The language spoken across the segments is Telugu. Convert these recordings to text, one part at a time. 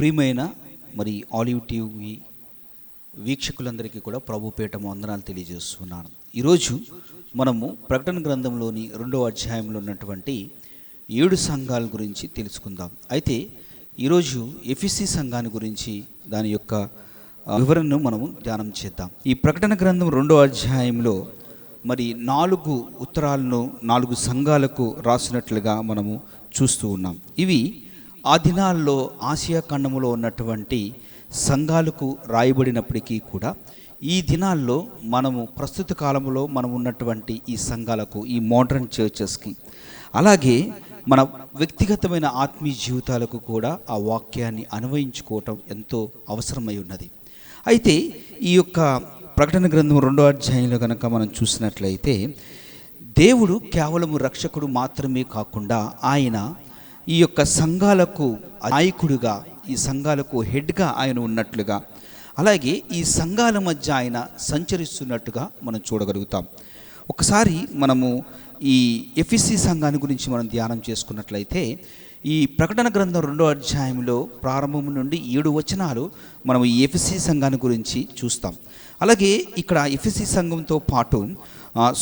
ప్రియమైన మరి ఆలివ్ టీవీ వీక్షకులందరికీ కూడా ప్రభు పేట వందనాలు తెలియజేస్తున్నాను. ఈరోజు మనము ప్రకటన గ్రంథంలోని 2వ అధ్యాయంలో ఉన్నటువంటి 7 సంఘాల గురించి తెలుసుకుందాం. అయితే ఈరోజు ఎఫెసీ సంఘాన్ని గురించి దాని యొక్క వివరణను మనము ధ్యానం చేద్దాం. ఈ ప్రకటన గ్రంథం 2వ అధ్యాయంలో మరి 4 ఉత్తరాలను 4 సంఘాలకు రాసినట్లుగా మనము చూస్తూ ఉన్నాం. ఇవి ఆ దినాల్లో ఆసియా ఖండములో ఉన్నటువంటి సంఘాలకు రాయబడినప్పటికీ కూడా ఈ దినాల్లో మనము ప్రస్తుత కాలంలో మనం ఉన్నటువంటి ఈ సంఘాలకు, ఈ మోడర్న్ చర్చెస్కి, అలాగే మన వ్యక్తిగతమైన ఆత్మీయ జీవితాలకు కూడా ఆ వాక్యాన్ని అన్వయించుకోవటం ఎంతో అవసరమై ఉన్నది. అయితే ఈ యొక్క ప్రకటన గ్రంథం 2వ అధ్యాయంలో కనుక మనం చూసినట్లయితే దేవుడు కేవలము రక్షకుడు మాత్రమే కాకుండా ఆయన ఈ యొక్క సంఘాలకు నాయకుడిగా, ఈ సంఘాలకు హెడ్గా ఆయన ఉన్నట్లుగా, అలాగే ఈ సంఘాల మధ్య ఆయన సంచరిస్తున్నట్టుగా మనం చూడగలుగుతాం. ఒకసారి మనము ఈ ఎఫెసీ సంఘాన్ని గురించి మనం ధ్యానం చేసుకున్నట్లయితే ఈ ప్రకటన గ్రంథం 2వ అధ్యాయంలో ప్రారంభం నుండి 7 వచనాలు మనం ఈ ఎఫెసీ సంఘాన్ని గురించి చూస్తాం. అలాగే ఇక్కడ ఎఫెసీ సంఘంతో పాటు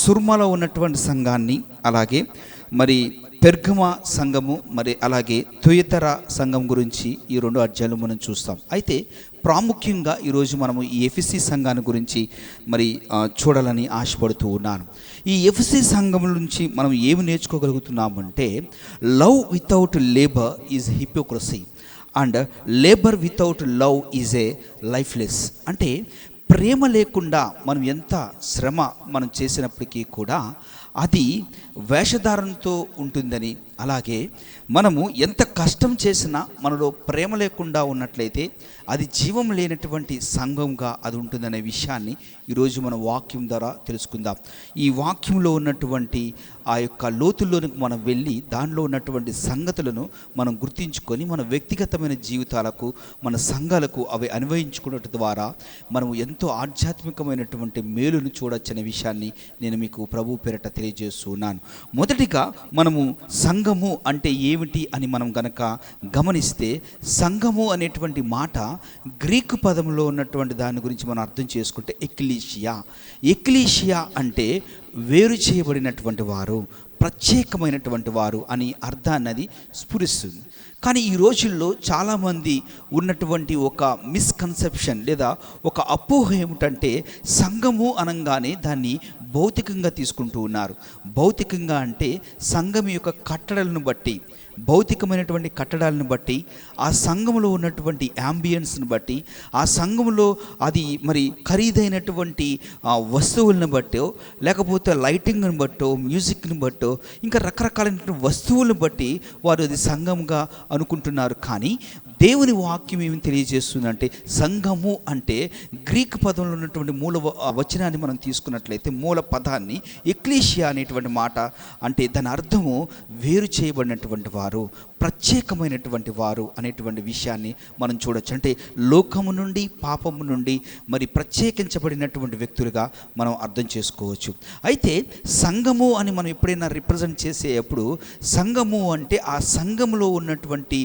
సుర్మలో ఉన్నటువంటి సంఘాన్ని, అలాగే మరి పెర్గమ సంఘము, మరి అలాగే తుయతర సంఘం గురించి ఈ 2 అధ్యాయాలు మనం చూస్తాం. అయితే ప్రాముఖ్యంగా ఈరోజు మనము ఈ ఎఫెసీ సంఘాన్ని గురించి మరి చూడాలని ఆశపడుతూ ఉన్నాను. ఈ ఎఫెసీ సంఘం నుంచి మనం ఏమి నేర్చుకోగలుగుతున్నామంటే, love without labour is hypocrisy and labour without love is a lifeless. అంటే ప్రేమ లేకుండా మనం ఎంత శ్రమ మనం చేసినప్పటికీ కూడా అది వేషధారణతో ఉంటుందని, అలాగే మనము ఎంత కష్టం చేసినా మనలో ప్రేమ లేకుండా ఉన్నట్లయితే అది జీవం లేనటువంటి సంఘంగా అది ఉంటుందనే విషయాన్ని ఈరోజు మన వాక్యం ద్వారా తెలుసుకుందాం. ఈ వాక్యంలో ఉన్నటువంటి ఆ యొక్క లోతుల్లోనికి మనం వెళ్ళి దానిలో ఉన్నటువంటి సంగతులను మనం గుర్తించుకొని మన వ్యక్తిగతమైన జీవితాలకు, మన సంఘాలకు అవి అన్వయించుకున్నట్టు ద్వారా మనం ఎంతో ఆధ్యాత్మికమైనటువంటి మేలును చూడొచ్చనే విషయాన్ని నేను మీకు ప్రభు పేరట తెలియజేస్తున్నాను. మొదటిగా మనము సంఘము అంటే ఏమిటి అని మనం గనక గమనిస్తే, సంఘము అనేటువంటి మాట గ్రీకు పదంలో ఉన్నటువంటి దాని గురించి మనం అర్థం చేసుకుంటే ఎక్లీషియా అంటే వేరు చేయబడినటువంటి వారు, ప్రత్యేకమైనటువంటి వారు అని అర్థాన్ని అది స్ఫురిస్తుంది. కానీ ఈ రోజుల్లో చాలామంది ఉన్నటువంటి ఒక మిస్కన్సెప్షన్ లేదా ఒక అపోహ ఏమిటంటే, సంఘము అనగానే దాన్ని భౌతికంగా తీసుకుంటూ ఉన్నారు. భౌతికంగా అంటే సంఘం యొక్క కట్టడలను బట్టి, భౌతికమైనటువంటి కట్టడాలను బట్టి, ఆ సంఘంలో ఉన్నటువంటి యాంబియన్స్ని బట్టి, ఆ సంఘంలో అది మరి ఖరీదైనటువంటి వస్తువులను బట్టో, లేకపోతే లైటింగ్ని బట్టో, మ్యూజిక్ని బట్టో, ఇంకా రకరకాలైనటువంటి వస్తువులను బట్టి వారు అది సంఘంగా అనుకుంటున్నారు. కానీ దేవుని వాక్యం ఏమి తెలియజేస్తుందంటే, సంఘము అంటే గ్రీక్ పదంలో ఉన్నటువంటి మూల వచనాన్ని మనం తీసుకున్నట్లయితే, మూల పదాన్ని ఎక్లీషియా అనేటువంటి మాట అంటే దాని అర్థము వేరు చేయబడినటువంటి వారు, ప్రత్యేకమైనటువంటి వారు అనేటువంటి విషయాన్ని మనం చూడొచ్చు. అంటే లోకము నుండి, పాపము నుండి మరి ప్రత్యేకించబడినటువంటి వ్యక్తులుగా మనం అర్థం చేసుకోవచ్చు. అయితే సంఘము అని మనం ఎప్పుడైనా రిప్రజెంట్ చేసేటప్పుడు, సంఘము అంటే ఆ సంఘంలో ఉన్నటువంటి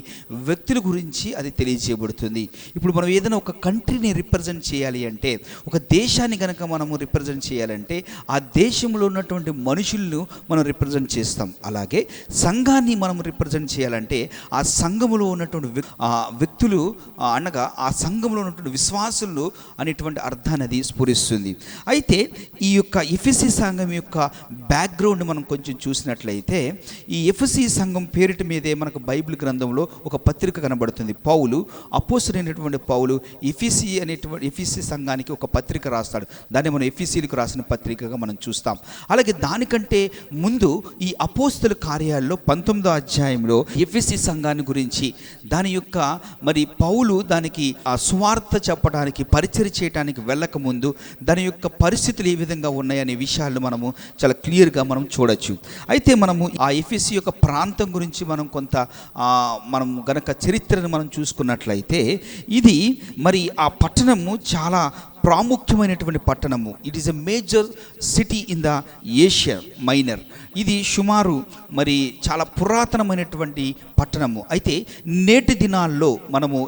వ్యక్తుల గురించి అది తెలియజేయబడుతుంది. ఇప్పుడు మనం ఏదైనా ఒక కంట్రీని రిప్రజెంట్ చేయాలి అంటే, ఒక దేశాన్ని కనుక మనము రిప్రజెంట్ చేయాలంటే ఆ దేశంలో ఉన్నటువంటి మనుషులను మనం రిప్రజెంట్ చేస్తాం. అలాగే సంఘాన్ని మనం రిప్రజెంట్ చేయాలంటే ఆ సంఘములో ఉన్నటువంటి వ్యక్తులు అనగా ఆ సంఘంలో ఉన్నటువంటి విశ్వాసులు అనేటువంటి అర్థాన్ని అది స్ఫురిస్తుంది. అయితే ఈ యొక్క ఎఫెసీ సంఘం యొక్క బ్యాక్గ్రౌండ్ మనం కొంచెం చూసినట్లయితే, ఈ ఎఫెసీ సంఘం పేరిట మీదే మనకు బైబిల్ గ్రంథంలో ఒక పత్రిక కనబడుతుంది. పౌలు, అపోస్తలుడైనటువంటి పౌలు ఎఫెసీ సంఘానికి ఒక పత్రిక రాస్తాడు. దాన్ని మనం ఎఫెసీలకు రాసిన పత్రికగా మనం చూస్తాం. అలాగే దానికంటే ముందు ఈ అపోస్తల కార్యాల్లో 19వ అధ్యాయంలో ఎఫెసీ సంఘాన్ని గురించి, దాని యొక్క మరి పౌలు దానికి ఆ సువార్త చెప్పడానికి, పరిచర్య చేయడానికి వెళ్ళక ముందు దాని యొక్క పరిస్థితులు ఏ విధంగా ఉన్నాయనే విషయాలను మనము చాలా క్లియర్గా మనం చూడొచ్చు. అయితే మనము ఆ ఎఫెసీ యొక్క ప్రాంతం గురించి మనం కొంత మనం గనక చరిత్రను మనం చూసుకున్నట్లయితే, ఇది మరి ఆ పట్టణము చాలా ప్రాముఖ్యమైనటువంటి పట్టణము. It is a major city in the Asia Minor. ఇది సుమారు మరి చాలా పురాతనమైనటువంటి పట్టణము. అయితే నేటి దినాల్లో మనము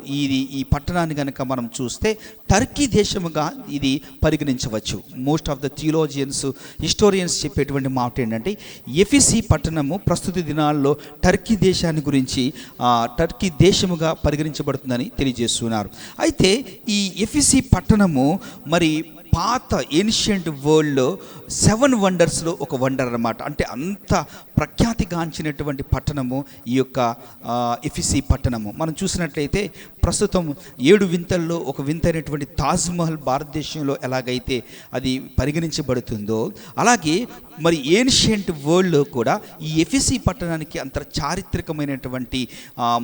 ఈ పట్టణాన్ని కనుక మనం చూస్తే టర్కీ దేశముగా ఇది పరిగణించవచ్చు. Most of the theologians, historians చెప్పేటువంటి మాట ఏంటంటే ఎఫెసీ పట్టణము ప్రస్తుత దినాల్లో టర్కీ దేశాన్ని గురించి టర్కీ దేశముగా పరిగణించబడుతుందని తెలియజేస్తున్నారు. అయితే ఈ ఎఫెసీ పట్టణము మరి పాత ఏన్షియంట్ వరల్డ్లో 7 వండర్స్లో ఒక వండర్ అన్నమాట. అంటే అంత ప్రఖ్యాతిగాంచినటువంటి పట్టణము ఈ యొక్క ఎఫెసీ పట్టణము. మనం చూసినట్లయితే ప్రస్తుతం 7 వింతల్లో ఒక వింతైనటువంటి తాజ్మహల్ భారతదేశంలో ఎలాగైతే అది పరిగణించబడుతుందో, అలాగే మరి ఏన్షియంట్ వరల్డ్లో కూడా ఈ ఎఫెసీ పట్టణానికి అంత చారిత్రకమైనటువంటి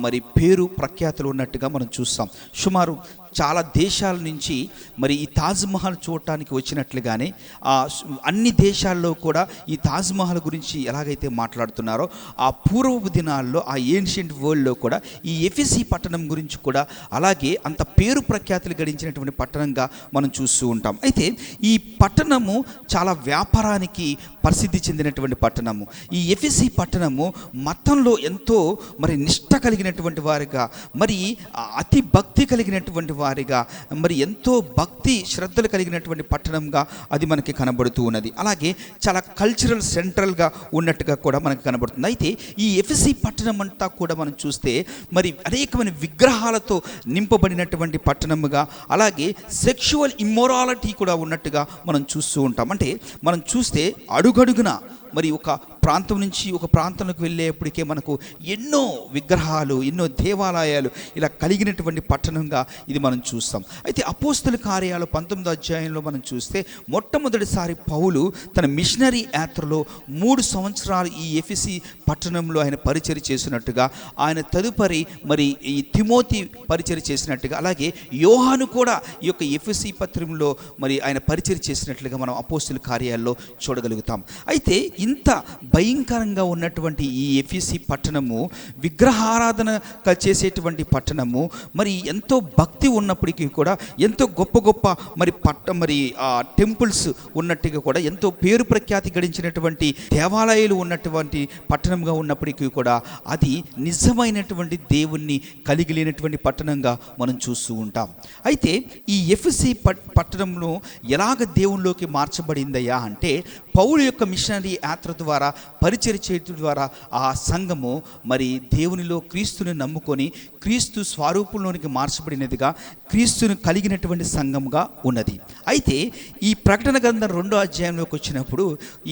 మరి పేరు ప్రఖ్యాతులు ఉన్నట్టుగా మనం చూస్తాం. సుమారు చాలా దేశాల నుంచి మరి ఈ తాజ్మహల్ చూడటానికి వచ్చినట్లుగానే అన్ని దేశాల్లో కూడా ఈ తాజ్మహల్ గురించి ఎలాగైతే మాట్లాడుతున్నారో ఆ పూర్వపు దినాల్లో ఆ ఏన్షియంట్ వరల్డ్లో కూడా ఈ ఎఫెసీ పట్టణం గురించి కూడా అలాగే అంత పేరు ప్రఖ్యాతులు గడించినటువంటి పట్టణంగా మనం చూస్తూ ఉంటాం. అయితే ఈ పట్టణము చాలా వ్యాపారానికి ప్రసిద్ధి చెందినటువంటి పట్టణము. ఈ ఎఫెసీ పట్టణము మతంలో ఎంతో మరి నిష్ట కలిగినటువంటి వారిగా, మరి అతి భక్తి కలిగినటువంటి వారిగా, మరి ఎంతో భక్తి శ్రద్ధలు కలిగినటువంటి పట్టణంగా అది మనకి కనబడుతూ ఉన్నది. అలాగే చాలా కల్చరల్ సెంట్రల్గా ఉన్నట్టుగా కూడా మనకు కనబడుతుంది. అయితే ఈ ఎఫెసీ పట్టణం అంతా కూడా మనం చూస్తే మరి అనేకమైన విగ్రహాలతో నింపబడినటువంటి పట్టణముగా, అలాగే సెక్షువల్ ఇమ్మొరాలిటీ కూడా ఉన్నట్టుగా మనం చూస్తూ ఉంటాం. అంటే మనం చూస్తే అడుగడుగున మరి ఒక ప్రాంతం నుంచి ఒక ప్రాంతంలోకి వెళ్ళేప్పటికే మనకు ఎన్నో విగ్రహాలు, ఎన్నో దేవాలయాలు ఇలా కలిగినటువంటి పట్టణంగా ఇది మనం చూస్తాం. అయితే అపోస్తల కార్యాలు 19వ అధ్యాయంలో మనం చూస్తే మొట్టమొదటిసారి పౌలు తన మిషనరీ యాత్రలో 3 సంవత్సరాలు ఈ ఎఫెసీ పట్టణంలో ఆయన పరిచర్య చేసినట్టుగా, ఆయన తదుపరి మరి ఈ తిమోతి పరిచర్య చేసినట్టుగా, అలాగే యోహాను కూడా ఈ యొక్క ఎఫెసీ పత్రంలో మరి ఆయన పరిచర్య చేసినట్లుగా మనం అపోస్తల కార్యాల్లో చూడగలుగుతాం. అయితే ఇంత భయంకరంగా ఉన్నటువంటి ఈ ఎఫెసీ పట్టణము విగ్రహారాధన చేసేటువంటి పట్టణము, మరి ఎంతో భక్తి ఉన్నప్పటికీ కూడా ఎంతో గొప్ప మరి టెంపుల్స్ ఉన్నట్టుగా కూడా ఎంతో పేరు ప్రఖ్యాతి గడించినటువంటి దేవాలయాలు ఉన్నటువంటి పట్టణంగా ఉన్నప్పటికీ కూడా అది నిజమైనటువంటి దేవుణ్ణి కలిగి లేనటువంటి పట్టణంగా మనం చూస్తూ ఉంటాం. అయితే ఈ ఎఫెసీ పట్టణంలో ఎలాగ దేవునిలోకి మార్చబడిందయ్యా అంటే పౌలు యొక్క మిషనరీ యాత్ర ద్వారా, పరిచర్య చేయడం ద్వారా ఆ సంఘము మరి దేవునిలో క్రీస్తుని నమ్ముకొని క్రీస్తు స్వరూపంలోనికి మార్చబడినదిగా, క్రీస్తుని కలిగినటువంటి సంఘంగా ఉన్నది. అయితే ఈ ప్రకటన గ్రంథం 2వ అధ్యాయంలోకి వచ్చినప్పుడు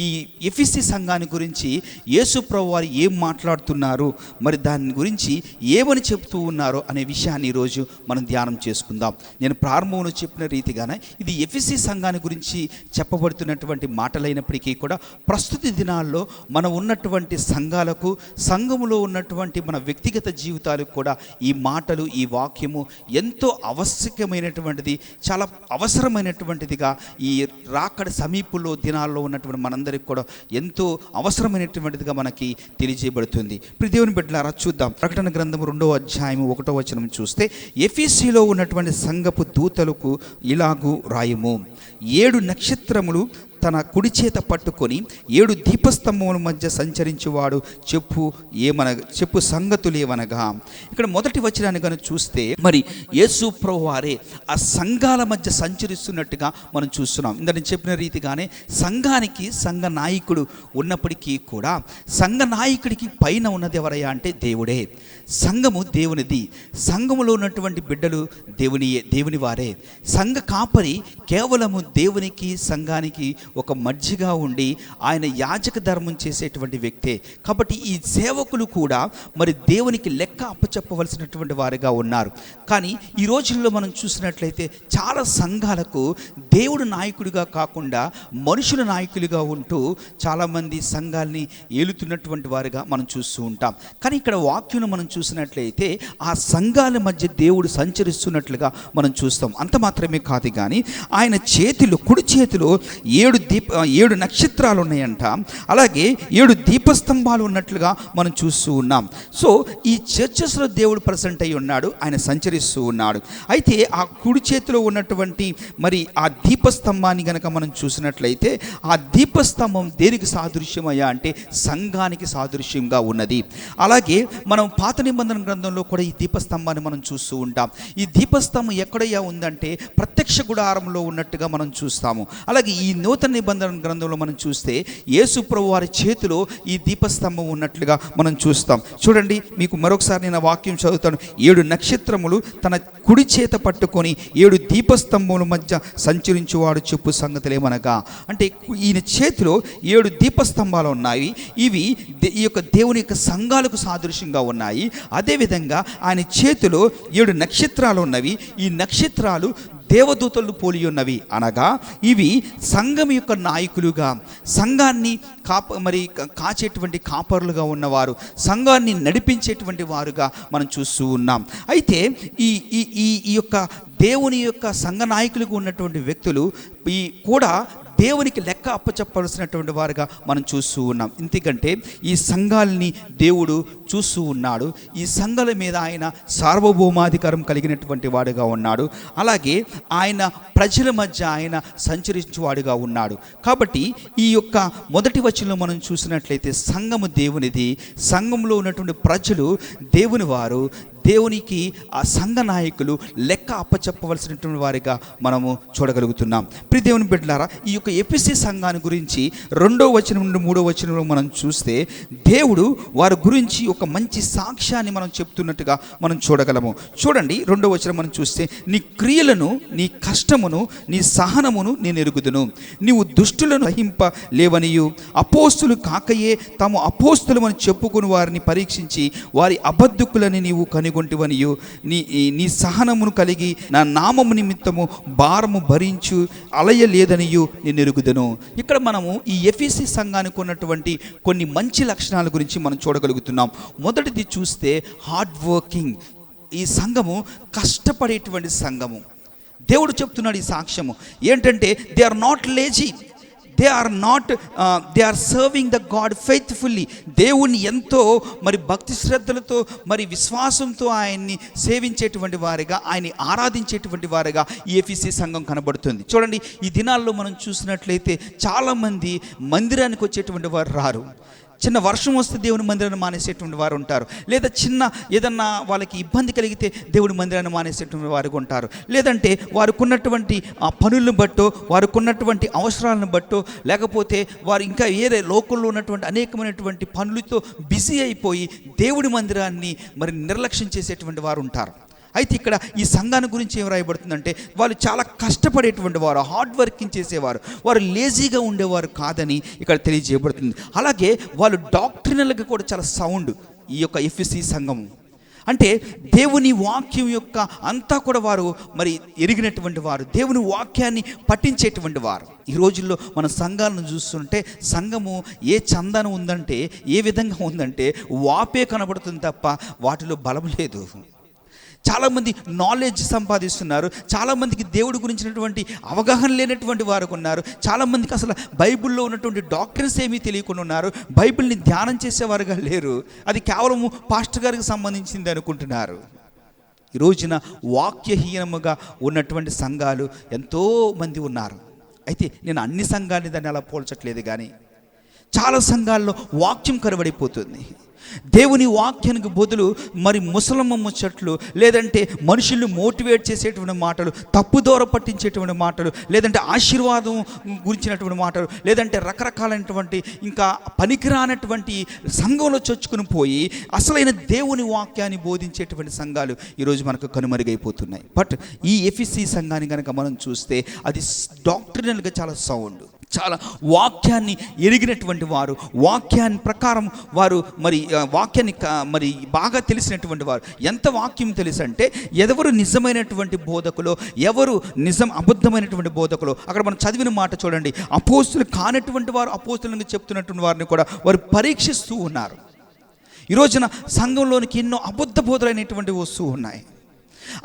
ఈ ఎఫెసీ సంఘాన్ని గురించి యేసు ప్రభువు వారు ఏం మాట్లాడుతున్నారు, మరి దాని గురించి ఏమని చెప్తూ ఉన్నారో అనే విషయాన్ని ఈరోజు మనం ధ్యానం చేసుకుందాం. నేను ప్రారంభంలో చెప్పిన రీతిగానే ఇది ఎఫెసీ సంఘాన్ని గురించి చెప్పబడుతున్నటువంటి మాటలైనప్పటికీ కూడా ప్రస్తుత దినాల్లో మనం ఉన్నటువంటి సంఘాలకు, సంఘములో ఉన్నటువంటి మన వ్యక్తిగత జీవితాలకు కూడా ఈ మాటలు, ఈ వాక్యము ఎంతో ఆవశ్యకమైనటువంటిది, చాలా అవసరమైనటువంటిదిగా ఈ రాకడ సమీపంలో దినాల్లో ఉన్నటువంటి మనందరికి కూడా ఎంతో అవసరమైనటువంటిదిగా మనకి తెలియజేయబడుతుంది. ఇప్పుడు దేవుని బిడ్డలారా చూద్దాం. ప్రకటన గ్రంథం 2వ అధ్యాయం 1వ వచనం చూస్తే ఎఫెసీలో ఉన్నటువంటి సంఘపు దూతలకు ఇలాగు రాయము, 7 నక్షత్రములు తన కుడి చేత పట్టుకొని 7 దీపస్తంభముల మధ్య సంచరించేవాడు చెప్పు సంగతులు ఏవనగా. ఇక్కడ మొదటి వచనాన్ని కనుక చూస్తే మరి యేసు ప్రభువు వారే ఆ సంఘాల మధ్య సంచరిస్తున్నట్టుగా మనం చూస్తున్నాం. ఇంత నేను చెప్పిన రీతిగానే సంఘానికి సంఘ నాయకుడు ఉన్నప్పటికీ కూడా సంఘ నాయకుడికి పైన ఉన్నది ఎవరయ్యా అంటే దేవుడే. సంఘము దేవునిది, సంఘములో ఉన్నటువంటి బిడ్డలు దేవుని వారే. సంఘ కాపరి కేవలము దేవునికి సంఘానికి ఒక మధ్యగా ఉండి ఆయన యాజక ధర్మం చేసేటువంటి వ్యక్తే. కాబట్టి ఈ సేవకులు కూడా మరి దేవునికి లెక్క అప్పచెప్పవలసినటువంటి వారిగా ఉన్నారు. కానీ ఈ రోజుల్లో మనం చూసినట్లయితే చాలా సంఘాలకు దేవుడు నాయకుడిగా కాకుండా మనుషుల నాయకులుగా ఉంటూ చాలామంది సంఘాలని ఏలుతున్నటువంటి వారిగా మనం చూస్తూ ఉంటాం. కానీ ఇక్కడ వాక్యం మనం చూసినట్లయితే ఆ సంఘాల మధ్య దేవుడు సంచరిస్తున్నట్లుగా మనం చూస్తాం. అంత మాత్రమే కాదు, కానీ ఆయన చేతిలో, కుడి చేతిలో 7 ఏడు నక్షత్రాలు ఉన్నాయంట. అలాగే 7 దీపస్తంభాలు ఉన్నట్లుగా మనం చూస్తూ ఉన్నాం. సో ఈ చర్చెస్లో దేవుడు ప్రజెంట్ అయి ఉన్నాడు, ఆయన సంచరిస్తూ ఉన్నాడు. అయితే ఆ కుడి చేతిలో ఉన్నటువంటి మరి ఆ దీపస్తంభాన్ని గనక మనం చూసినట్లయితే ఆ దీపస్తంభం దేనికి సాదృశ్యమయ్యా అంటే సంఘానికి సాదృశ్యంగా ఉన్నది. అలాగే మనం పాత నిబంధన గ్రంథంలో కూడా ఈ దీపస్తంభాన్ని మనం చూస్తూ ఉంటాం. ఈ దీపస్తంభం ఎక్కడయ్యా ఉందంటే ప్రత్యక్ష గుడారంలో ఉన్నట్టుగా మనం చూస్తాము. అలాగే ఈ నూతన నిబంధన గ్రంథంలో మనం చూస్తే యేసు ప్రభు వారి చేతిలో ఈ దీపస్తంభం ఉన్నట్లుగా మనం చూస్తాం. చూడండి, మీకు మరొకసారి నేను వాక్యం చదువుతాను. 7 నక్షత్రములు తన కుడి చేత పట్టుకొని 7 దీపస్తంభముల మధ్య సంచరించువాడు చెప్పు సంగతులేమనగా, అంటే ఈయన చేతిలో 7 దీపస్తంభాలు ఉన్నాయి. ఇవి ఈ యొక్క దేవుని యొక్క సంఘాలకు సాదృశ్యంగా ఉన్నాయి. అదేవిధంగా ఆయన చేతిలో 7 నక్షత్రాలు ఉన్నవి. ఈ నక్షత్రాలు దేవదూతలు పోలి ఉన్నవి, అనగా ఇవి సంఘం యొక్క నాయకులుగా, సంఘాన్ని కాచేటువంటి కాపరులుగా ఉన్నవారు, సంఘాన్ని నడిపించేటువంటి వారుగా మనం చూస్తూ ఉన్నాం. అయితే ఈ ఈ ఈ యొక్క దేవుని యొక్క సంఘ నాయకులుగా ఉన్నటువంటి వ్యక్తులు ఈ కూడా దేవునికి లెక్క అప్పచెప్పాల్సినటువంటి వారుగా మనం చూస్తూ ఉన్నాం. ఎందుకంటే ఈ సంఘాలని దేవుడు చూస్తూ ఉన్నాడు. ఈ సంఘాల మీద ఆయన సార్వభౌమాధికారం కలిగినటువంటి వాడుగా ఉన్నాడు. అలాగే ఆయన ప్రజల మధ్య ఆయన సంచరించేవాడుగా ఉన్నాడు. కాబట్టి ఈ యొక్క మొదటి వచనంలో మనం చూసినట్లయితే సంఘము దేవునిది, సంఘంలో ఉన్నటువంటి ప్రజలు దేవుని వారు, దేవునికి ఆ సంఘ నాయకులు లెక్క అప్పచెప్పవలసినటువంటి వారిగా మనము చూడగలుగుతున్నాం. ప్రియ దేవుని బిడ్డలారా, ఈ యొక్క ఎఫెసీ సంఘాన్ని గురించి 2వ వచనం నుండి 3వ వచనంలో మనం చూస్తే దేవుడు వారి గురించి ఒక మంచి సాక్ష్యాన్ని మనం చెప్తున్నట్టుగా మనం చూడగలము. చూడండి, 2వ వచనం మనం చూస్తే, నీ క్రియలను, నీ కష్టమును, నీ సహనమును నేను ఎరుగుదును. నీవు దుష్టులను సహింపలేవనియు, అపోస్తులు కాకయే తాము అపోస్తులమని చెప్పుకుని వారిని పరీక్షించి వారి అబద్ధకులని నీవు కనుగొంటివనియు, నీ సహనమును కలిగి నా నామము నిమిత్తము భారము భరించు అలయలేదనియు నేను ఎరుగుదను. ఇక్కడ మనము ఈ ఎఫెసీ సంఘానికి ఉన్నటువంటి కొన్ని మంచి లక్షణాల గురించి మనం చూడగలుగుతున్నాం. మొదటిది చూస్తే హార్డ్ వర్కింగ్. ఈ సంఘము కష్టపడేటువంటి సంఘము. దేవుడు చెప్తున్నాడు ఈ సాక్ష్యము ఏంటంటే, they are not lazy, they are serving the God faithfully. దేవుణ్ణి ఎంతో భక్తి శ్రద్ధలతో విశ్వాసంతో ఆయన్ని సేవించేటువంటి వారిగా, ఆయన్ని ఆరాధించేటువంటి వారిగా ఈ ఎఫెసీ సంఘం కనబడుతుంది. చూడండి, ఈ దినాల్లో మనం చూసినట్లయితే చాలామంది మందిరానికి వచ్చేటువంటి వారు రారు. చిన్న వర్షం వస్తే దేవుని మందిరాన్ని మానేసేటువంటి వారు ఉంటారు, లేదా చిన్న ఏదన్నా వాళ్ళకి ఇబ్బంది కలిగితే దేవుని మందిరాన్ని మానేసేటువంటి వారు ఉంటారు, లేదంటే వారికి ఉన్నటువంటి ఆ పనులను బట్టో, వారికి ఉన్నటువంటి అవసరాలను బట్టో, లేకపోతే వారు ఇంకా వేరే లోకల్లో ఉన్నటువంటి అనేకమైనటువంటి పనులతో బిజీ అయిపోయి దేవుడి మందిరాన్ని నిర్లక్ష్యం చేసేటువంటి వారు ఉంటారు. అయితే ఇక్కడ ఈ సంఘాన్ని గురించి ఏం రాయబడుతుందంటే, వాళ్ళు చాలా కష్టపడేటువంటి వారు, హార్డ్ వర్కింగ్ చేసేవారు, వారు లేజీగా ఉండేవారు కాదని ఇక్కడ తెలియజేయబడుతుంది. అలాగే వాళ్ళు డాక్ట్రినల్గా కూడా చాలా సౌండ్. ఈ యొక్క ఎఫెసీ సంఘము అంటే దేవుని వాక్యం యొక్క అంతా కూడా వారు ఎరిగినటువంటి వారు, దేవుని వాక్యాన్ని పఠించేటువంటి వారు. ఈ రోజుల్లో మన సంఘాలను చూస్తుంటే సంఘము ఏ చందన ఉందంటే, ఏ విధంగా ఉందంటే వాపే కనబడుతుంది తప్ప వాటిలో బలం లేదు. చాలామంది నాలెడ్జ్ సంపాదిస్తున్నారు, చాలామందికి దేవుడి గురించినటువంటి అవగాహన లేనటువంటి వారు ఉన్నారు, చాలామందికి అసలు బైబిల్లో ఉన్నటువంటి డాక్టర్స్ ఏమీ తెలియకుండా ఉన్నారు, బైబిల్ని ధ్యానం చేసేవారుగా లేరు, అది కేవలము పాస్టర్ గారికి సంబంధించింది అనుకుంటున్నారు. ఈ రోజున వాక్యహీనముగా ఉన్నటువంటి సంఘాలు ఎంతోమంది ఉన్నారు. అయితే నేను అన్ని సంఘాలని దాన్ని అలా పోల్చట్లేదు, కానీ చాలా సంఘాల్లో వాక్యం కరువడిపోతుంది. దేవుని వాక్యానికి బదులు ముసలమ్మ ముచ్చట్లు, లేదంటే మనుషుల్ని మోటివేట్ చేసేటువంటి మాటలు, తప్పుదోర పట్టించేటువంటి మాటలు, లేదంటే ఆశీర్వాదం గురించినటువంటి మాటలు, లేదంటే రకరకాలైనటువంటి ఇంకా పనికిరానటువంటి సంఘంలో చొచ్చుకుని పోయి అసలైన దేవుని వాక్యాన్ని బోధించేటువంటి సంఘాలు ఈరోజు మనకు కనుమరుగైపోతున్నాయి. బట్ ఈ ఎఫెసీ సంఘాన్ని కనుక మనం చూస్తే అది డాక్ట్రినల్గా చాలా సౌండ్, చాలా వాక్యాన్ని ఎరిగినటువంటి వారు, వాక్యాన్ని ప్రకారం వారు వాక్యాన్ని బాగా తెలిసినటువంటి వారు. ఎంత వాక్యం తెలుసు అంటే, ఎవరు నిజమైనటువంటి బోధకులో, ఎవరు అబద్ధమైనటువంటి బోధకులో. అక్కడ మనం చదివిన మాట చూడండి, అపోస్తులు కానటువంటి వారు అపోస్తులను చెప్తున్నటువంటి వారిని కూడా వారు పరీక్షిస్తూ ఉన్నారు. ఈ రోజున సంఘంలోనికి ఎన్నో అబద్ధ బోధలైనటువంటివి వస్తూ ఉన్నాయి.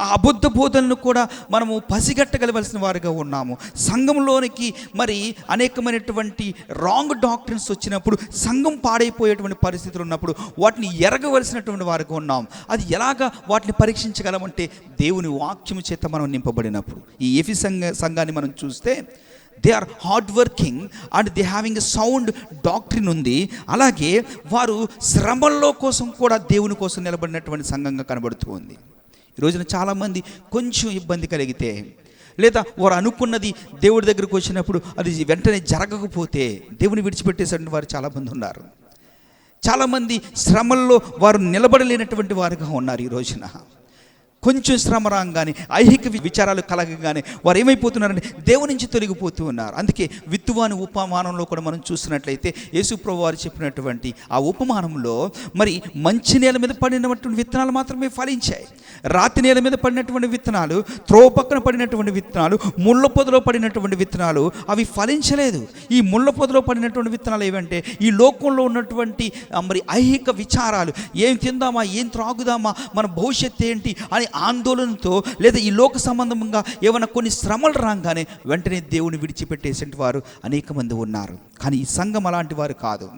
ఆ అబద్ధ బోధనను కూడా మనము పసిగట్టగలవలసిన వారిగా ఉన్నాము. సంఘంలోనికి మరి అనేకమైనటువంటి రాంగ్ డాక్ట్రిన్స్ వచ్చినప్పుడు, సంఘం పాడైపోయేటువంటి పరిస్థితులు ఉన్నప్పుడు వాటిని ఎరగవలసినటువంటి వారిగా ఉన్నాం. అది ఎలాగా వాటిని పరీక్షించగలమంటే దేవుని వాక్యము చేత మనం నింపబడినప్పుడు. ఈ ఎఫీ సంఘాన్ని మనం చూస్తే they are hard working and they having a sound doctrine ఉంది. అలాగే వారు శ్రమల్లో కోసం కూడా దేవుని కోసం నిలబడినటువంటి సంఘంగా కనబడుతూ ఉంది. ఈ రోజున చాలామంది కొంచెం ఇబ్బంది కలిగితే, లేదా వారు అనుకున్నది దేవుడి దగ్గరకు వచ్చినప్పుడు అది వెంటనే జరగకపోతే దేవుని విడిచిపెట్టేసే వారు చాలామంది ఉన్నారు. చాలామంది శ్రమల్లో వారు నిలబడలేనటువంటి వారుగా ఉన్నారు. ఈ రోజున కొంచెం శ్రమ రాగానే, ఐహిక విచారాలు కలగగానే వారు ఏమైపోతున్నారంటే దేవుని నుంచి తొలగిపోతూ ఉన్నారు. అందుకే విత్తువాని ఉపమానంలో కూడా మనం చూసినట్లయితే యేసు ప్రభువు వారు చెప్పినటువంటి ఆ ఉపమానంలో మరి మంచి నేల మీద పడినటువంటి విత్తనాలు మాత్రమే ఫలించాయి. రాతి నేల మీద పడినటువంటి విత్తనాలు, త్రోవ పక్కన పడినటువంటి విత్తనాలు, ముళ్ళ పొదలో పడినటువంటి విత్తనాలు అవి ఫలించలేదు. ఈ ముళ్ళ పొదలో పడినటువంటి విత్తనాలు ఏవంటే ఈ లోకంలో ఉన్నటువంటి మరి ఐహిక విచారాలు, ఏం తిందామా, ఏం త్రాగుదామా, మన భవిష్యత్తు ఏంటి అని ఆందోళనతో, లేదా ఈ లోక సంబంధంగా ఏమైనా కొన్ని శ్రమలు రాగానే వెంటనే దేవుని విడిచిపెట్టేసే వారు అనేక మంది ఉన్నారు. కానీ ఈ సంఘం అలాంటి వారు కాదు.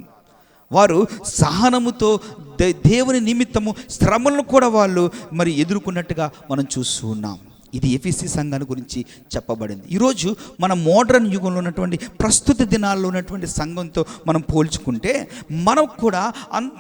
వారు సహనముతో దేవుని నిమిత్తము శ్రమలను కూడా వాళ్ళు మరి ఎదుర్కొన్నట్టుగా మనం చూస్తూ ఉన్నాం. ఇది ఎఫీసీ సంఘాన్ని గురించి చెప్పబడింది. ఈరోజు మన మోడ్రన్ యుగంలో ఉన్నటువంటి ప్రస్తుత దినాల్లో ఉన్నటువంటి సంఘంతో మనం పోల్చుకుంటే మనకు కూడా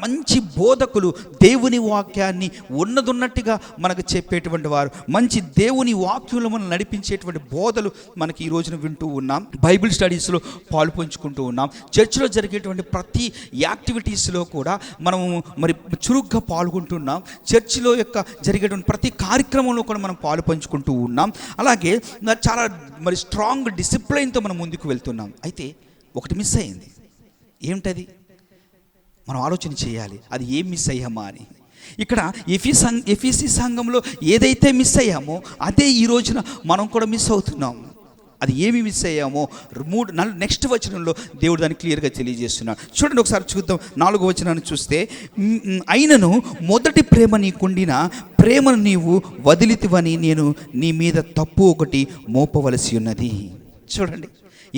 మంచి బోధకులు, దేవుని వాక్యాన్ని ఉన్నట్టుగా మనకు చెప్పేటువంటి వారు, మంచి దేవుని వాక్యంలో మనం నడిపించేటువంటి బోధలు మనకి ఈ రోజున వింటూ ఉన్నాం. బైబిల్ స్టడీస్లో పాలు పంచుకుంటూ ఉన్నాం. చర్చిలో జరిగేటువంటి ప్రతి యాక్టివిటీస్లో కూడా మనము మరి చురుగ్గా పాల్గొంటున్నాం. చర్చిలో యొక్క జరిగేటువంటి ప్రతి కార్యక్రమంలో కూడా మనం పాలు పంచుకుంటున్నాం ఉన్నాం. అలాగే చాలా మరి స్ట్రాంగ్ డిసిప్లైన్తో మనం ముందుకు వెళ్తున్నాం. అయితే ఒకటి మిస్ అయింది. ఏమిటది? మనం ఆలోచన చేయాలి, అది ఏం మిస్ అయ్యామా అని. ఇక్కడ ఎఫీసీ సంఘంలో ఏదైతే మిస్ అయ్యామో అదే ఈ రోజున మనం కూడా మిస్ అవుతున్నాం. అది ఏమి మిస్ అయ్యామో నెక్స్ట్ వచనంలో దేవుడు దాన్ని క్లియర్గా తెలియజేస్తున్నాడు. చూడండి, ఒకసారి చూద్దాం. 4వ వచనాన్ని చూస్తే, అయినను మొదటి ప్రేమ నీకుండిన ప్రేమను నీవు వదిలితివని నేను నీ మీద తప్పు ఒకటి మోపవలసి ఉన్నది. చూడండి,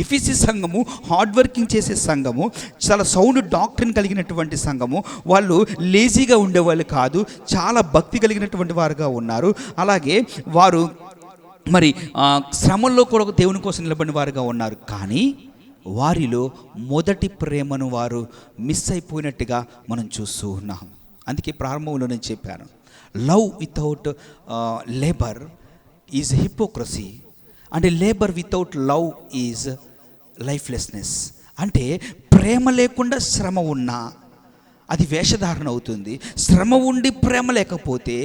ఎఫీసీ సంఘము హార్డ్ వర్కింగ్ చేసే సంఘము, చాలా సౌండ్ డాక్ట్రిన్ కలిగినటువంటి సంఘము. వాళ్ళు లేజీగా ఉండేవాళ్ళు కాదు, చాలా భక్తి కలిగినటువంటి వారుగా ఉన్నారు. అలాగే వారు మరి శ్రమల్లో కూడా దేవుని కోసం నిలబడిన వారుగా ఉన్నారు. కానీ వారిలో మొదటి ప్రేమను వారు మిస్ అయిపోయినట్టుగా మనం చూస్తూ ఉన్నాం. అందుకే ప్రారంభంలో నేను చెప్పాను, love without labour is hypocrisy and labour without love is lifelessness. అంటే ప్రేమ లేకుండా శ్రమ ఉన్నా అది వేషధారణ అవుతుంది. శ్రమ ఉండి ప్రేమ లేకపోతే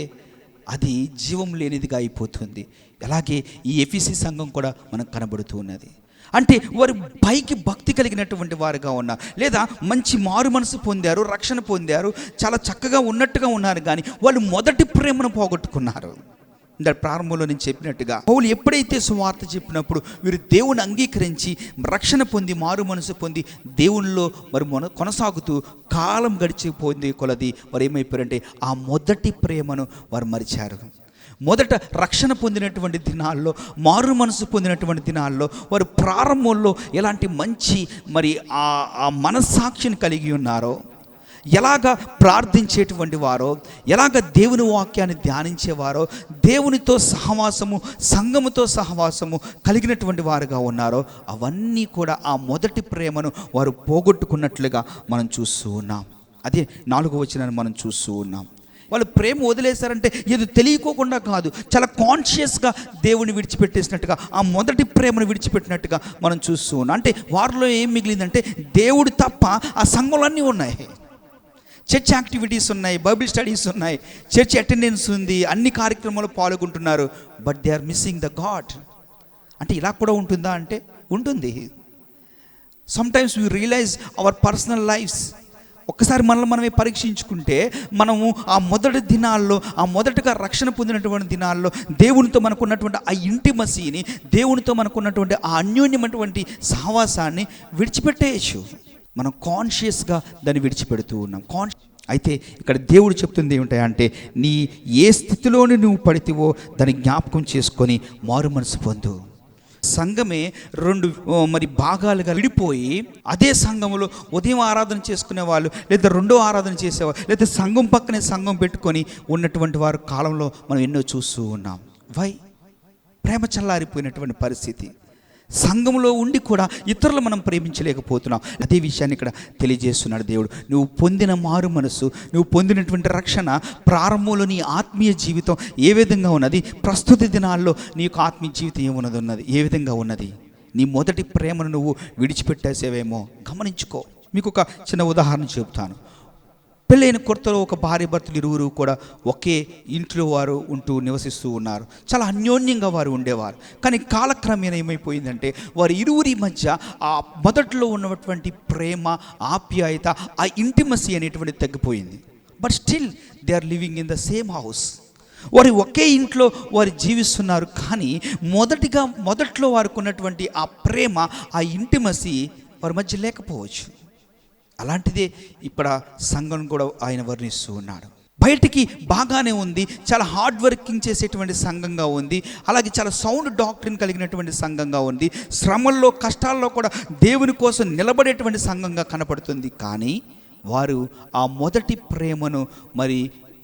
అది జీవం లేనిదిగా అయిపోతుంది. అలాగే ఈ ఎఫీసీ సంఘం కూడా మనకు కనబడుతూ ఉన్నది. అంటే వారు పైకి భక్తి కలిగినటువంటి వారుగా ఉన్నారు, లేదా మంచి మారు మనసు పొందారు, రక్షణ పొందారు, చాలా చక్కగా ఉన్నట్టుగా ఉన్నారు. కానీ వాళ్ళు మొదటి ప్రేమను పోగొట్టుకున్నారు. ప్రారంభంలో నేను చెప్పినట్టుగా పౌలు ఎప్పుడైతే సువార్త చెప్పినప్పుడు వీరు దేవుని అంగీకరించి రక్షణ పొంది మారు మనసు పొంది దేవునిలో మరి కొనసాగుతూ కాలం గడిచిపోయింది కొలది వారు ఏమైపోయారంటే ఆ మొదటి ప్రేమను వారు మరిచారు. మొదట రక్షణ పొందినటువంటి దినాల్లో, మారు మనసు పొందినటువంటి దినాల్లో వారు ప్రారంభంలో ఎలాంటి మంచి మరి ఆ మనస్సాక్షిని కలిగి ఉన్నారో, ఎలాగ ప్రార్థించేటువంటి వారో, ఎలాగ దేవుని వాక్యాన్ని ధ్యానించేవారో, దేవునితో సహవాసము, సంఘముతో సహవాసము కలిగినటువంటి వారుగా ఉన్నారో, అవన్నీ కూడా ఆ మొదటి ప్రేమను వారు పోగొట్టుకున్నట్లుగా మనం చూస్తూ ఉన్నాం. అదే 4వ వచనాన్ని మనం చూస్తూ ఉన్నాం. వాళ్ళు ప్రేమ వదిలేశారంటే ఏదో తెలియకోకుండా కాదు, చాలా కాన్షియస్గా దేవుని విడిచిపెట్టేసినట్టుగా, ఆ మొదటి ప్రేమను విడిచిపెట్టినట్టుగా మనం చూస్తూ ఉన్నాం. అంటే వారిలో ఏం మిగిలిందంటే దేవుడు తప్ప ఆ సంఘంలో అన్నీ ఉన్నాయి. చర్చ్ యాక్టివిటీస్ ఉన్నాయి, బైబిల్ స్టడీస్ ఉన్నాయి, చర్చ్ అటెండెన్స్ ఉంది, అన్ని కార్యక్రమాలు పాల్గొంటున్నారు. But they are missing the God. అంటే ఇలా కూడా ఉంటుందా అంటే ఉంటుంది. Sometimes we realise our personal lives. ఒక్కసారి మనమే పరీక్షించుకుంటే మనము ఆ మొదటి దినాల్లో, ఆ మొదటగా రక్షణ పొందినటువంటి దినాల్లో దేవునితో మనకున్నటువంటి ఆ ఇంటిమసీని, దేవునితో మనకున్నటువంటి ఆ అన్యోన్యమైనటువంటి సహవాసాన్ని విడిచిపెట్టేయచ్చు. మనం కాన్షియస్గా దాన్ని విడిచిపెడుతూ ఉన్నాం. అయితే ఇక్కడ దేవుడు చెప్తుంది ఏమిటంటే, నీ ఏ స్థితిలోని నువ్వు పడితివో దాన్ని జ్ఞాపకం చేసుకొని మారు మనసు పొందు. సంఘమే రెండు భాగాలుగా విడిపోయి, అదే సంఘంలో ఉదయం ఆరాధన చేసుకునే వాళ్ళు, లేదా రెండో ఆరాధన చేసేవాళ్ళు, లేదా సంఘం పక్కనే సంఘం పెట్టుకొని ఉన్నటువంటి వారు కాలంలో మనం ఎన్నో చూస్తూ ఉన్నాం. ప్రేమ చల్లారిపోయినటువంటి పరిస్థితి. సంఘంలో ఉండి కూడా ఇతరులు మనం ప్రేమించలేకపోతున్నాం. అదే విషయాన్ని ఇక్కడ తెలియజేస్తున్నాడు దేవుడు. నువ్వు పొందిన మారు మనసు, నువ్వు పొందినటువంటి రక్షణ, ప్రారంభంలో నీ ఆత్మీయ జీవితం ఏ విధంగా ఉన్నది, ప్రస్తుత దినాల్లో నీ యొక్క ఆత్మీయ జీవితం ఏమున్నది, ఏ విధంగా ఉన్నది, నీ మొదటి ప్రేమను నువ్వు విడిచిపెట్టేసేవేమో గమనించుకో. మీకు ఒక చిన్న ఉదాహరణ చెబుతాను. పెళ్ళైన కొత్తలో ఒక భార్య భర్తలు ఇరువురు కూడా ఒకే ఇంట్లో వారు ఉంటూ నివసిస్తూ ఉన్నారు. చాలా అన్యోన్యంగా వారు ఉండేవారు. కానీ కాలక్రమేణా ఏమైపోయిందంటే, వారి ఇరువురి మధ్య ఆ మొదట్లో ఉన్నటువంటి ప్రేమ, ఆప్యాయత, ఆ ఇంటిమసీ అనేటువంటిది తగ్గిపోయింది. But still they are living in the same house. వారు ఒకే ఇంట్లో వారు జీవిస్తున్నారు. కానీ మొదట్లో వారికి ఉన్నటువంటి ఆ ప్రేమ, ఆ ఇంటిమసీ వారి మధ్య లేకపోవచ్చు. అలాంటిదే ఇక్కడ సంఘం కూడా ఆయన వర్ణిస్తూ ఉన్నాడు. బయటికి బాగానే ఉంది, చాలా హార్డ్ వర్కింగ్ చేసేటువంటి సంఘంగా ఉంది, అలాగే చాలా సౌండ్ డాక్ట్రిన్ కలిగినటువంటి సంఘంగా ఉంది, శ్రమల్లో కష్టాల్లో కూడా దేవుని కోసం నిలబడేటువంటి సంఘంగా కనపడుతుంది. కానీ వారు ఆ మొదటి ప్రేమను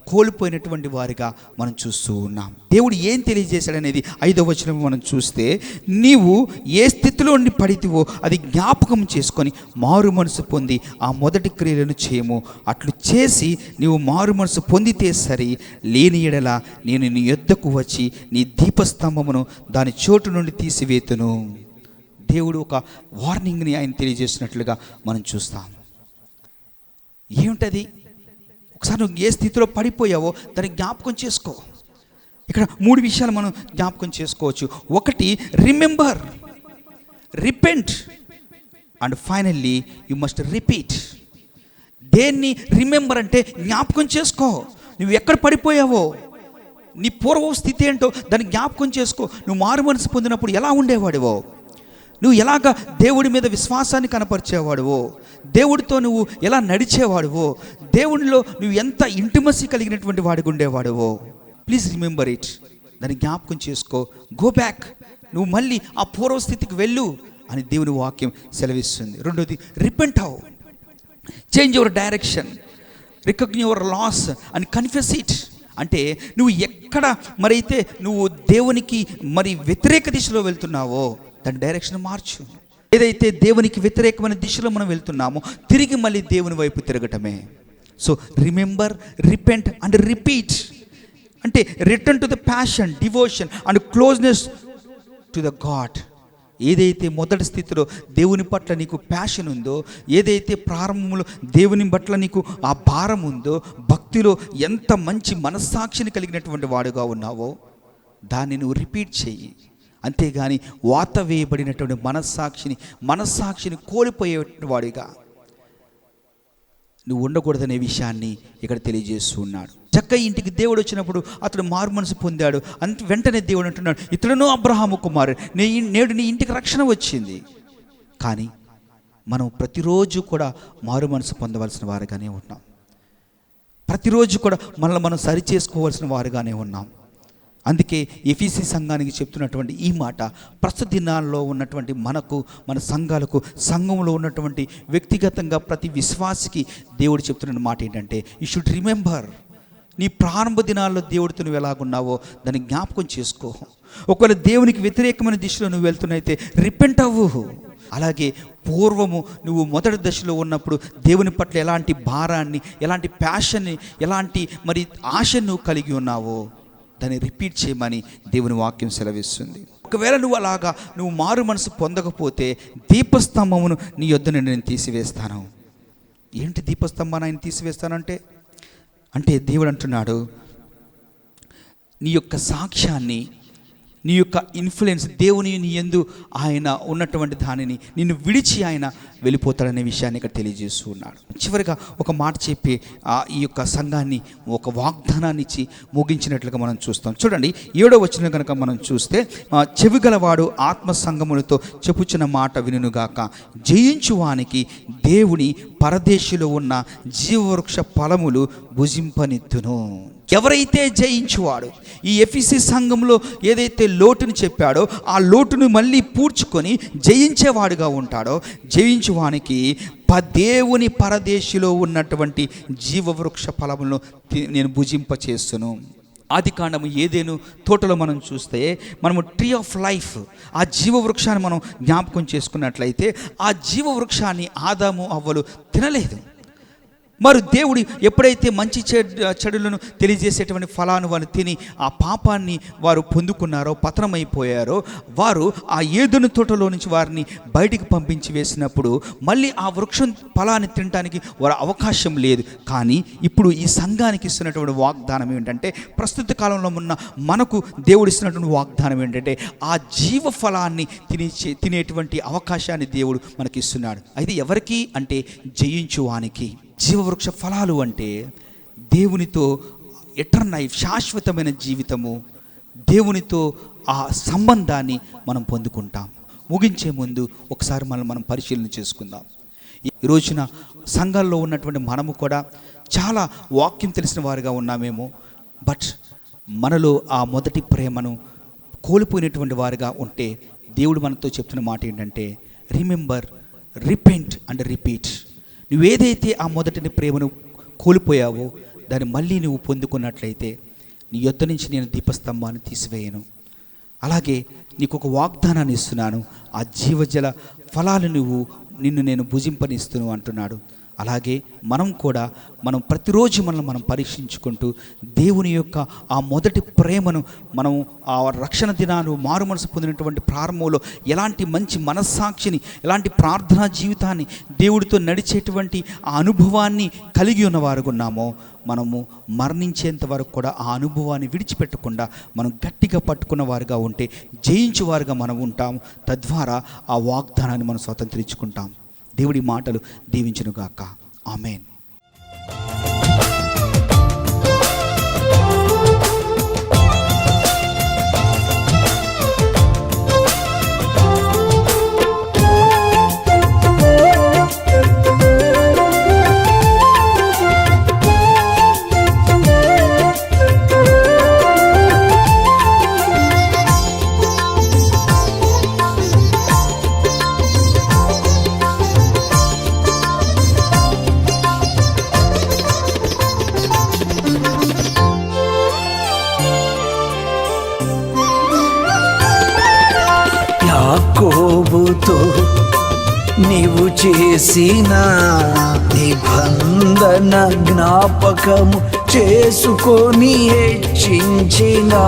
కోల్పోయినటువంటి వారిగా మనం చూస్తూ ఉన్నాం. దేవుడు ఏం తెలియజేశాడనేది 5వ వచనం మనం చూస్తే, నీవు ఏ స్థితిలో ఉండి పడితివో అది జ్ఞాపకం చేసుకొని మారు మనసు పొంది ఆ మొదటి క్రియలను చేయము. అట్లు చేసి నీవు మారు మనసు పొందితే సరి, లేని ఎడల నేను నీ యొద్దకు వచ్చి నీ దీపస్తంభమును దాని చోటు నుండి తీసివేతును. దేవుడు ఒక వార్నింగ్ని ఆయన తెలియజేసినట్లుగా మనం చూస్తాం. ఏమిటది? ఒకసారి నువ్వు ఏ స్థితిలో పడిపోయావో దాన్ని జ్ఞాపకం చేసుకో. ఇక్కడ 3 విషయాలు మనం జ్ఞాపకం చేసుకోవచ్చు. ఒకటి, remember, repent, and finally you must repeat. దేన్ని రిమెంబర్ అంటే జ్ఞాపకం చేసుకో. నువ్వు ఎక్కడ పడిపోయావో, నీ పూర్వ స్థితి ఏంటో దాన్ని జ్ఞాపకం చేసుకో. నువ్వు మారు మనసు పొందినప్పుడు ఎలా ఉండేవాడివో, నువ్వు ఎలాగ దేవుడి మీద విశ్వాసాన్ని కనపరిచేవాడువో, దేవుడితో నువ్వు ఎలా నడిచేవాడువో, దేవుడిలో నువ్వు ఎంత ఇంటిమసీ కలిగినటువంటి వాడిగా ఉండేవాడువో. Please remember it. దాన్ని జ్ఞాపకం చేసుకో. Go back. నువ్వు మళ్ళీ ఆ పూర్వస్థితికి వెళ్ళు అని దేవుని వాక్యం సెలవిస్తుంది. రెండోది, repent of, change your direction, recognise your loss and confess it. అంటే నువ్వు ఎక్కడ అయితే నువ్వు దేవునికి వ్యతిరేక దిశలో వెళ్తున్నావో దాని డైరెక్షన్ మార్చు. ఏదైతే దేవునికి వ్యతిరేకమైన దిశలో మనం వెళ్తున్నామో తిరిగి మళ్ళీ దేవుని వైపు తిరగటమే. So remember, repent and repeat. అంటే return to the passion, devotion and closeness to the god. ఏదైతే మొదటి స్థితిలో దేవుని పట్ల నీకు ప్యాషన్ ఉందో, ఏదైతే ప్రారంభంలో దేవుని పట్ల నీకు ఆ భారం ఉందో, భక్తిలో ఎంత మంచి మనస్సాక్షిని కలిగినటువంటి వాడుగా ఉన్నావో దాన్ని నువ్వు రిపీట్ చెయ్యి. అంతేగాని వాత వేయబడినటువంటి మనస్సాక్షిని కోల్పోయేటువంటి వాడిగా నువ్వు ఉండకూడదనే విషయాన్ని ఇక్కడ తెలియజేస్తూ ఉన్నాడు. జక్కయ్య ఇంటికి దేవుడు వచ్చినప్పుడు అతడు మారు మనసు పొందాడు. వెంటనే దేవుడు అంటున్నాడు, ఇతడును అబ్రహాము కుమారుడు, నేడు నీ ఇంటికి రక్షణ వచ్చింది. కానీ మనం ప్రతిరోజు కూడా మారు మనసు పొందవలసిన వారుగానే ఉన్నాం. ప్రతిరోజు కూడా మనల్ని మనం సరి చేసుకోవాల్సిన వారుగానే ఉన్నాం. అందుకే ఎఫీసీ సంఘానికి చెప్తున్నటువంటి ఈ మాట, ప్రస్తుత దినాల్లో ఉన్నటువంటి మనకు, మన సంఘాలకు, సంఘంలో ఉన్నటువంటి వ్యక్తిగతంగా ప్రతి విశ్వాసికి దేవుడు చెప్తున్న మాట ఏంటంటే, యూ షుడ్ రిమెంబర్. నీ ప్రారంభ దినాల్లో దేవుడితో నువ్వు ఎలాగున్నావో దాన్ని జ్ఞాపకం చేసుకో. ఒకవేళ దేవునికి వ్యతిరేకమైన దిశలో నువ్వు వెళ్తున్నైతే రిపెంట్ అవ్వు. అలాగే పూర్వము నువ్వు మొదటి దశలో ఉన్నప్పుడు దేవుని పట్ల ఎలాంటి భారాన్ని, ఎలాంటి ప్యాషన్ని, ఎలాంటి ఆశను నువ్వు కలిగి ఉన్నావో దాన్ని రిపీట్ చేయమని దేవుని వాక్యం సెలవిస్తుంది. ఒకవేళ నువ్వు మారు మనసు పొందకపోతే దీపస్తంభమును నీ యొద్ద నుండి నేను తీసివేస్తాను. ఏంటి దీపస్తంభాన్ని ఆయన తీసివేస్తానంటే దేవుడు అంటున్నాడు, నీ యొక్క సాక్ష్యాన్ని, నీ యొక్క ఇన్ఫ్లుయెన్స్, దేవుని నీ యందు ఆయన ఉన్నటువంటి దానిని నిన్ను విడిచి ఆయన వెళ్ళిపోతాడనే విషయాన్ని ఇక్కడ తెలియజేస్తూ ఉన్నాడు. చివరిగా ఒక మాట చెప్పి ఈ యొక్క సంఘాన్ని ఒక వాగ్దానాన్ని ఇచ్చి ముగించినట్లుగా మనం చూస్తాం. చూడండి 7వ వచనం కనుక మనం చూస్తే, చెవిగలవాడు ఆత్మ సంగములతో చెప్పుచున్న మాట వినుగాక, జయించువానికి దేవుని పరదేశిలో ఉన్న జీవవృక్ష ఫలములు భుజింపనిత్తును. ఎవరైతే జయించువాడు, ఈ ఎఫెసీ సంఘంలో ఏదైతే లోటును చెప్పాడో ఆ లోటును మళ్ళీ పూడ్చుకొని జయించేవాడుగా ఉంటాడో, జయించువానికి దేవుని పరదేశిలో ఉన్నటువంటి జీవవృక్ష ఫలములను నేను భుజింపచేస్తును. ఆదికాండము ఏదేను తోటలో మనం చూస్తే మనము ట్రీ ఆఫ్ లైఫ్, ఆ జీవవృక్షాన్ని మనం జ్ఞాపకం చేసుకున్నట్లయితే ఆ జీవవృక్షాన్ని ఆదాము అవ్వలు తినలేదు. మరి దేవుడు ఎప్పుడైతే మంచి చెడులను తెలియజేసేటువంటి ఫలాన్ని వారు తిని ఆ పాపాన్ని వారు పొందుకున్నారో, పతనమైపోయారో, వారు ఆ ఏదెను తోటలో నుంచి వారిని బయటికి పంపించి వేసినప్పుడు మళ్ళీ ఆ వృక్షం ఫలాన్ని తినడానికి వారు అవకాశం లేదు. కానీ ఇప్పుడు ఈ సంఘానికి ఇస్తున్నటువంటి వాగ్దానం ఏంటంటే, ప్రస్తుత కాలంలో ఉన్న మనకు దేవుడు ఇస్తున్నటువంటి వాగ్దానం ఏంటంటే, ఆ జీవ ఫలాన్ని తినేటువంటి అవకాశాన్ని దేవుడు మనకి ఇస్తున్నాడు. అయితే ఎవరికి అంటే, జయించువానికి. జీవవృక్ష ఫలాలు అంటే దేవునితో ఎటర్నల్ శాశ్వతమైన జీవితము, దేవునితో ఆ సంబంధాన్ని మనం పొందుకుంటాం. ముగించే ముందు ఒకసారి మనం పరిశీలన చేసుకుందాం. ఈ రోజున సంఘాల్లో ఉన్నటువంటి మనము కూడా చాలా వాక్యం తెలిసిన వారిగా ఉన్నామేమో, బట్ మనలో ఆ మొదటి ప్రేమను కోల్పోయినటువంటి వారిగా ఉంటే దేవుడు మనతో చెప్తున్న మాట ఏంటంటే, రిమెంబర్, రిపెంట్ అండ్ రిపీట్. నువ్వేదైతే ఆ మొదటి ప్రేమను కోల్పోయావో దాన్ని మళ్ళీ నువ్వు పొందుకున్నట్లయితే నీ యొద్ద నుంచి నేను దీపస్తంభాన్ని తీసివేయను. అలాగే నీకు ఒక వాగ్దానాన్ని ఇస్తున్నాను, ఆ జీవజల ఫలాలు నిన్ను నేను భుజింపనిస్తును అంటున్నాడు. అలాగే మనం కూడా ప్రతిరోజు మనం పరీక్షించుకుంటూ దేవుని యొక్క ఆ మొదటి ప్రేమను మనం ఆ రక్షణ దినాలు మారు మనసు పొందినటువంటి ప్రారంభంలో ఎలాంటి మంచి మనస్సాక్షిని, ఎలాంటి ప్రార్థనా జీవితాన్ని, దేవుడితో నడిచేటువంటి ఆ అనుభవాన్ని కలిగి ఉన్నవారుగా ఉన్నామో, మనము మరణించేంత వరకు కూడా ఆ అనుభవాన్ని విడిచిపెట్టకుండా మనం గట్టిగా పట్టుకున్న వారుగా ఉంటే జయించువారుగా మనం ఉంటాం. తద్వారా ఆ వాగ్దానాన్ని మనం స్వతంత్రించుకుంటాం. దేవుడి మాటలు దీవించునుగాక. ఆమేన్. యాకోబుతో నీవు చేసిన నిబంధన జ్ఞాపకము చేసుకొని హెచ్చించినావు.